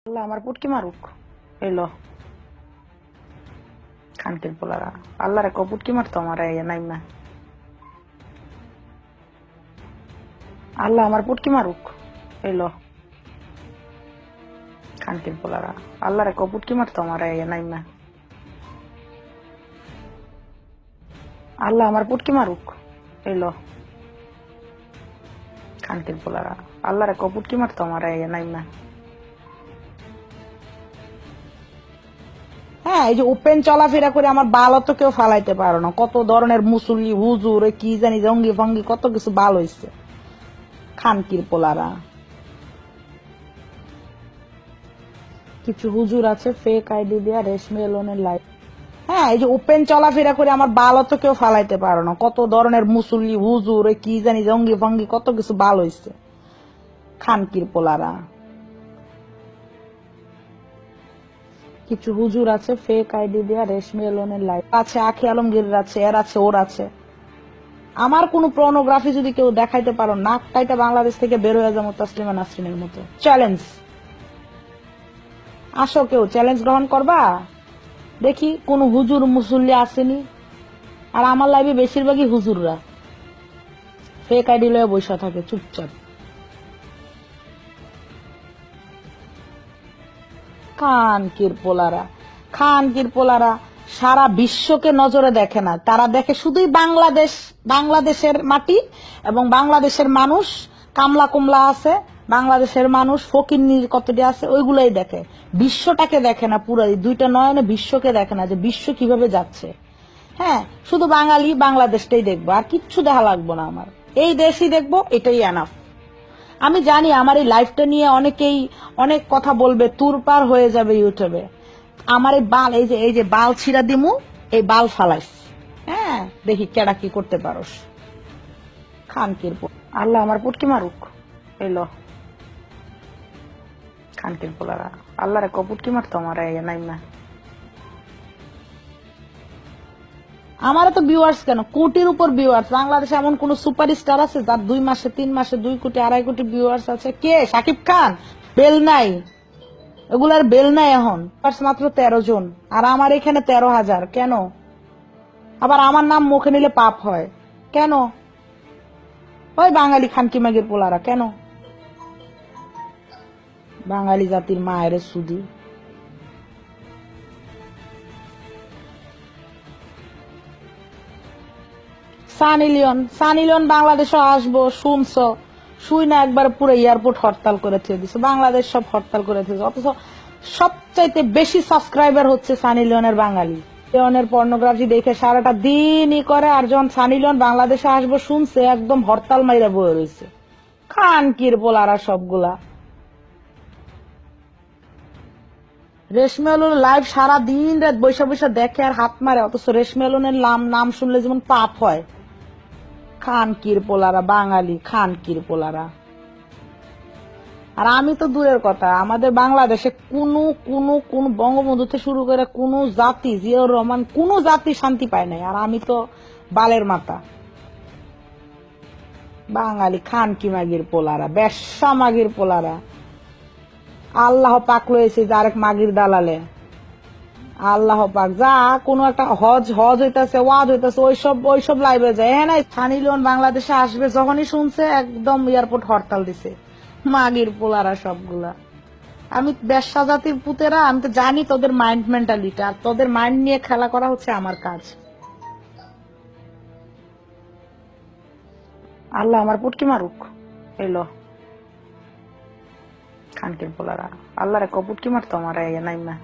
আল্লাহ আমার পুটকি মারুক এলো খানকির পোলারা আল্লাহ রে পুটকি মারতো আমার নাইমা আল্লাহ আমার পুটকি মারুক এলো খানকির পোলারা আল্লাহ রে পুটকি মারতো আমার নাইমা আল্লাহ আমার পুটকি মারুক এলো খানকির পোলারা আল্লাহ রে পুটকি মারতো আমার নাইমা হ্যাঁ, এই যে ওপেন চলাফেরা করে আমার বাল তো কেউ ফালাইতে পারো না। কত ধরনের মুসল্লি হুজুর কি জানি জঙ্গি ফঙ্গি কত কিছু বাল হইছে খানকির পোলারা। কিছু হুজুর আছে ফেক আইডি দিয়া রেশমি এলোনের লাইফ। হ্যাঁ, এই যে ওপেন চলাফেরা করে আমার বাল তো কেউ ফালাইতে পারো না। কত ধরনের মুসল্লি হুজুর কি জানি জঙ্গি ফঙ্গি কত কিছু বাল হইছে খানকির পোলারা। কিছু হুজুর আছে ফেক আইডি দিয়া রেশমি এলোনের লাইফ আছে, আখি আলমগীর আছে, এর আছে, ওর আছে। আমার কোন পর্নোগ্রাফি যদি কেউ দেখাইতে পারো, নাক কাইটা বাংলাদেশ থেকে বের হয়ে যাবো তাসলিমা নাসরিনের মতো। চ্যালেঞ্জ, আসো কেউ চ্যালেঞ্জ গ্রহণ করবা, দেখি কোন হুজুর মুসল্লি আসেনি। আর আমার লাইভে বেশিরভাগই হুজুররা ফেক আইডি লয়ে বসে থাকে চুপচাপ। খানকির পোলারা, খানকির পোলারা সারা বিশ্বকে নজরে দেখে না, তারা দেখে শুধুই বাংলাদেশ, বাংলাদেশের মাটি এবং বাংলাদেশের মানুষ। কামলা কুমলা আছে, বাংলাদেশের মানুষ ফকিন্নির কতটি আছে, ওইগুলাই দেখে। বিশ্বটাকে দেখে না, পুরো দুইটা নয়নে বিশ্বকে দেখে না যে বিশ্ব কিভাবে যাচ্ছে। হ্যাঁ, শুধু বাঙালি বাংলাদেশটাই দেখবো, আর কিচ্ছু দেখা লাগবো না আমার। এই দেশই দেখবো, এটাই এনাফ। আমি জানি আমার এই লাইফটা নিয়ে অনেকেই অনেক কথা বলবে, তুরপার হয়ে যাবে ইউটিউবে। আমার এই বাল, এই যে বাল ছিঁড়া দিমু, এই বাল ফালাইস। হ্যাঁ, দেখি কেডা কি করতে পারস। খানকির আল্লাহ আমার পুটকি মারুক এলো খানকির পোলারা আল্লাহ রে পুটকি মারতো আমার নাইমা। আমার তো ভিউয়ার্স কেন, কোটির উপর ভিউয়ার্স। বাংলাদেশে এমন কোন সুপারস্টার আছে যার 2 মাসে 3 মাসে 2 কোটি 2.5 কোটি ভিউয়ার্স আছে? কে? শাকিব খান? বেল নাই, এগুলার বেল নাই এখন। মাত্র 13 জন, আর আমার এখানে 13,000। কেন? আবার আমার নাম মুখে নিলে পাপ হয় কেন? ওই বাঙালি খানকি মাগির পোলারা কেন? বাঙালি জাতির মায়ের সুদি। সানি লিওন বাংলাদেশে আসবো শুনছো, শুই না একবার পুরো এয়ারপোর্ট হরতাল করে থিয়ে দিছে, বাংলাদেশ সব হরতাল করে থিয়েছে। অথচ সবচাইতে বেশি সাবস্ক্রাইবার হচ্ছে সানি লিওনের বাঙালি। লিওনের পর্নোগ্রাফি দেখে সারাটা দিনই করে, আর যখন সানি লিওন বাংলাদেশে আসবো শুনছে, একদম হরতাল মাইরা বয়ে রয়েছে। খানকির পোলারা সবগুলা। রেশমি আলুর লাইভ সারা দিন রাত বৈশা বৈশা দেখে আর হাত মারে, অথচ রেশমি আলুনের নাম শুনলে যেমন পাপ হয়। খানকির পোলারা বাঙালি, খানকির পোলারা। আর আমি তো দূরের কথা, আমাদের বাংলাদেশে কোন বঙ্গবন্ধু থেকে শুরু করে কোন জাতি, জিয়াউর রহমান, কোন জাতি শান্তি পায় নাই। আর আমি তো বালের মাথা। বাঙালি খানকি মাগির পোলারা, বেশ্যা মাগির পোলারা। আল্লাহ পাক লয়েছে যে আরেক মাগির দালালে। আল্লাহ পাক যা কোন একটা হজ হইতাছে, ওয়াজ হইতাছে, ওইসব লাইভে যায়। হ্যাঁ, নাই সানি লিওন বাংলাদেশে আসবে যখনই শুনছে, একদম এয়ারপোর্ট হরতাল দিছে। মাগির পোলারা সবগুলা। আমি বেশ্যা জাতির পুতেরা, আমি তো জানি তোদের মাইন্ড মেন্টালিটি, আর তোদের মাইন্ড নিয়ে খেলা করা হচ্ছে আমার কাজ। আল্লাহ আমার পুটকি মারুক এলো খানকির পোলারা আল্লাহ রে পুটকি মারতো আমার নাইমা।